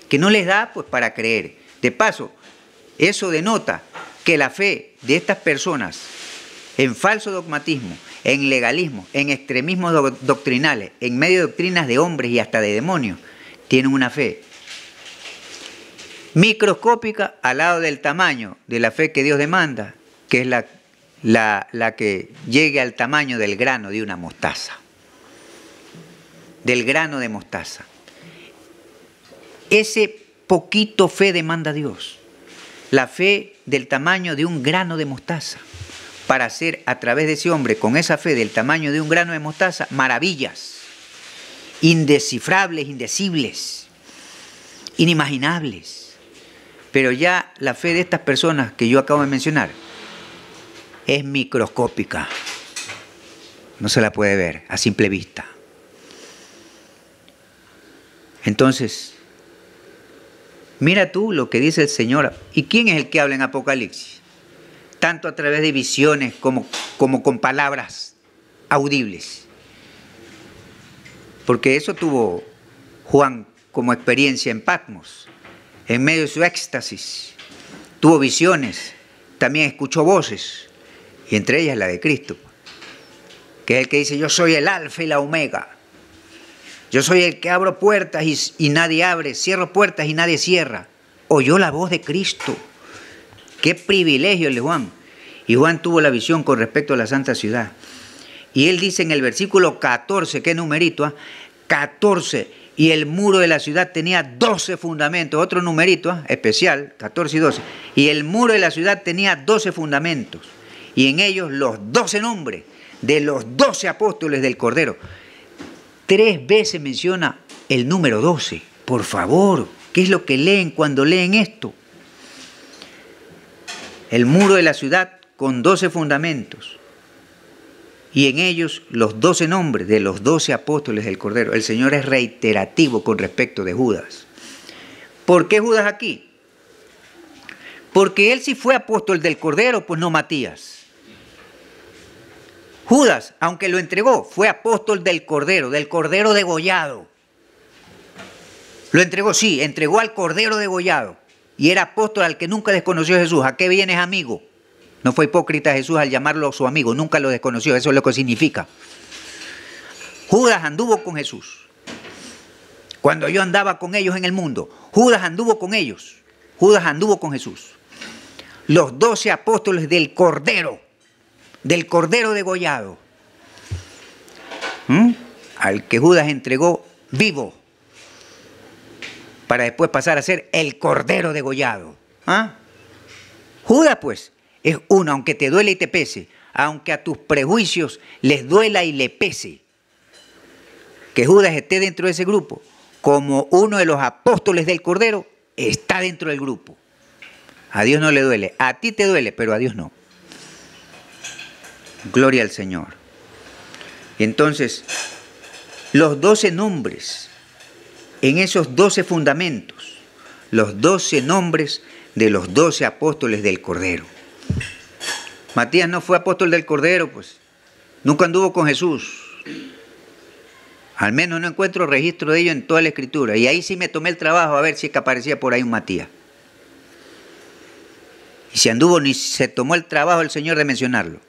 que no les da pues para creer. De paso, eso denota que la fe de estas personas en falso dogmatismo, en legalismo, en extremismos doctrinales, en medio de doctrinas de hombres y hasta de demonios, tienen una fe microscópica al lado del tamaño de la fe que Dios demanda, que es la que llegue al tamaño del grano de una mostaza. Del grano de mostaza. Ese poquito fe demanda Dios. La fe del tamaño de un grano de mostaza. Para hacer a través de ese hombre, con esa fe del tamaño de un grano de mostaza, maravillas. Indescifrables, indecibles, inimaginables. Pero ya la fe de estas personas que yo acabo de mencionar es microscópica. No se la puede ver a simple vista. Entonces, mira tú lo que dice el Señor. ¿Y quién es el que habla en Apocalipsis? Tanto a través de visiones como con palabras audibles. Porque eso tuvo Juan como experiencia en Patmos. En medio de su éxtasis, tuvo visiones, también escuchó voces, y entre ellas la de Cristo, que es el que dice: yo soy el alfa y la omega. Yo soy el que abro puertas y nadie abre, cierro puertas y nadie cierra. Oyó la voz de Cristo. Qué privilegio el de Juan. Y Juan tuvo la visión con respecto a la santa ciudad. Y él dice en el versículo 14, qué numerito, 14, y el muro de la ciudad tenía 12 fundamentos, otro numerito especial, 14 y 12. Y el muro de la ciudad tenía 12 fundamentos, y en ellos los 12 nombres de los 12 apóstoles del Cordero. 3 veces menciona el número 12. Por favor, ¿qué es lo que leen cuando leen esto? El muro de la ciudad con 12 fundamentos. Y en ellos los 12 nombres de los 12 apóstoles del Cordero. El Señor es reiterativo con respecto de Judas. ¿Por qué Judas aquí? Porque él sí fue apóstol del Cordero, pues no Matías. Judas, aunque lo entregó, fue apóstol del Cordero degollado. Lo entregó, sí, entregó al Cordero degollado. y era apóstol al que nunca desconoció a Jesús. ¿A qué vienes, amigo? No fue hipócrita Jesús al llamarlo su amigo, nunca lo desconoció, eso es lo que significa. Judas anduvo con Jesús. Cuando yo andaba con ellos en el mundo, Judas anduvo con ellos. Judas anduvo con Jesús. Los 12 apóstoles del Cordero degollado, al que Judas entregó vivo, para después pasar a ser el Cordero degollado. Judas, pues, es uno, aunque te duele y te pese, aunque a tus prejuicios les duela y le pese, que Judas esté dentro de ese grupo, como uno de los apóstoles del Cordero, está dentro del grupo. A Dios no le duele, a ti te duele, pero a Dios no. Gloria al Señor. Y entonces, los 12 nombres, en esos 12 fundamentos, los 12 nombres de los 12 apóstoles del Cordero. Matías no fue apóstol del Cordero, pues. Nunca anduvo con Jesús. Al menos no encuentro registro de ello en toda la Escritura. Y ahí sí me tomé el trabajo a ver si es que aparecía por ahí un Matías. Y si anduvo, ni se tomó el trabajo el Señor de mencionarlo.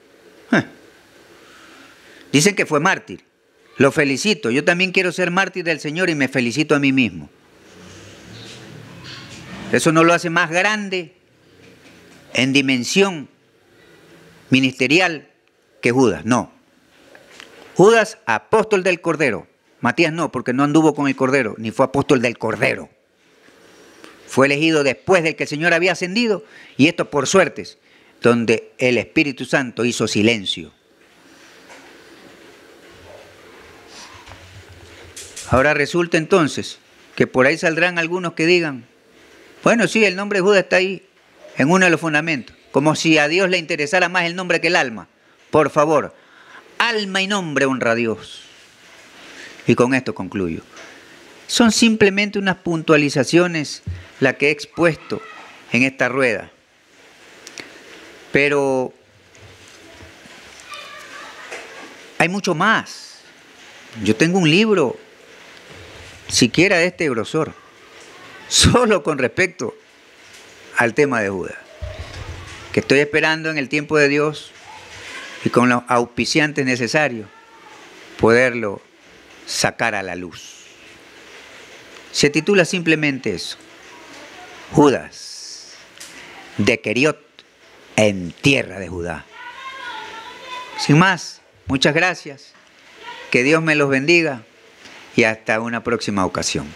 Dicen que fue mártir. Lo felicito. Yo también quiero ser mártir del Señor y me felicito a mí mismo. Eso no lo hace más grande en dimensión ministerial que Judas. No. Judas, apóstol del Cordero. Matías no, porque no anduvo con el Cordero, ni fue apóstol del Cordero. Fue elegido después de que el Señor había ascendido, y esto por suertes, donde el Espíritu Santo hizo silencio. Ahora resulta entonces que por ahí saldrán algunos que digan, bueno, sí, el nombre de Judas está ahí, en uno de los fundamentos, como si a Dios le interesara más el nombre que el alma. Por favor, alma y nombre honra a Dios. Y con esto concluyo. Son simplemente unas puntualizaciones las que he expuesto en esta rueda. Pero hay mucho más. Yo tengo un libro, siquiera de este grosor, solo con respecto al tema de Judas, que estoy esperando en el tiempo de Dios y con los auspiciantes necesarios poderlo sacar a la luz. Se titula simplemente eso: Judas de Queriot en tierra de Judá. Sin más, muchas gracias, que Dios me los bendiga y hasta una próxima ocasión.